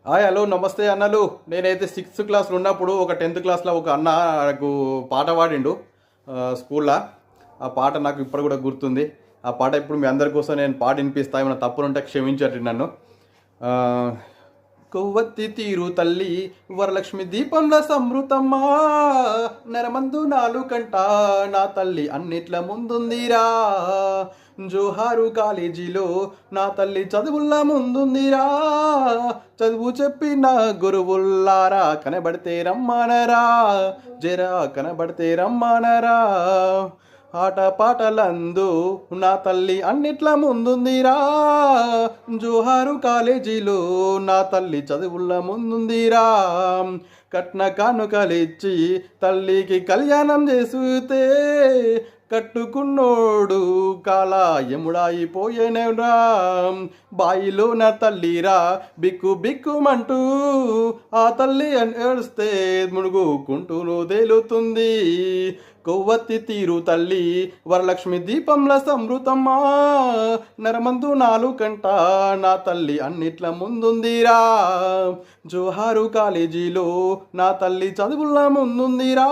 Hi hello నమస్తే అన్నలు. నేనైతే 6th క్లాస్లో ఉన్నప్పుడు ఒక 10th క్లాస్లో ఒక అన్న నాకు పాట పాడిండు స్కూల్లో. ఆ పాట నాకు ఇప్పుడు కూడా గుర్తుంది. ఆ పాట ఇప్పుడు మీ అందరి కోసం నేను పాడి వినిపిస్తా. ఏమైనా తప్పులుంటే క్షమించండి నన్ను. ఆ, కొవ్వొత్తి తీరు తల్లి వరలక్ష్మి దీపంలో సమృతమ్మా, నెరమందు నాలుకంట నా తల్లి అన్నిట్ల ముందుందిరా, జోహారు కాలేజీలో నా తల్లి చదువుల్లా ముందుందిరా, చదువు చెప్పిన గురువుల్లారా కనబడితే రమ్మనరా, జరా కనబడితే రమ్మనరా, ఆట పాటలందు నా తల్లి అన్నిట్ల ముందుందిరా, జోహారు కాలేజీలో నా తల్లి చదువుల ముందుందిరా, కట్న కానుకలిచ్చి తల్లికి కళ్యాణం చేస్తే కట్టుకున్నోడు కాలాయముడాయిపోయేనరా, బాయిలో నా తల్లిరా బిక్కు బిక్కుమంటూ ఆ తల్లి అని ఏడుస్తే మునుగుకుంటూ తేలుతుంది, కొవ్వొత్తి తీరు తల్లి వరలక్ష్మి దీపంల సమృతమ్మా, నరమందు నాలుకంట నా తల్లి అన్నిట్ల ముందుందిరా, జోహారు కాలేజీలో నా తల్లి చదువుల ముందుందిరా,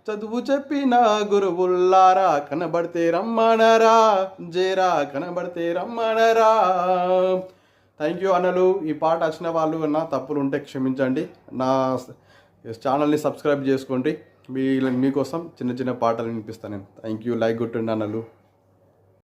చదువు చెప్పిన గురువుల్లారా కనబడితే రమ్మనరా, జేరా కనబడితే రమ్మనరా. థ్యాంక్ యూ అన్నలు. ఈ పాట వచ్చిన వాళ్ళు నా తప్పులు ఉంటే క్షమించండి. నా ఛానల్ని సబ్స్క్రైబ్ చేసుకోండి. మీకోసం చిన్న చిన్న పాటలు వినిపిస్తాను నేను. Thank you. లైక్ కొట్టండి అన్నలు.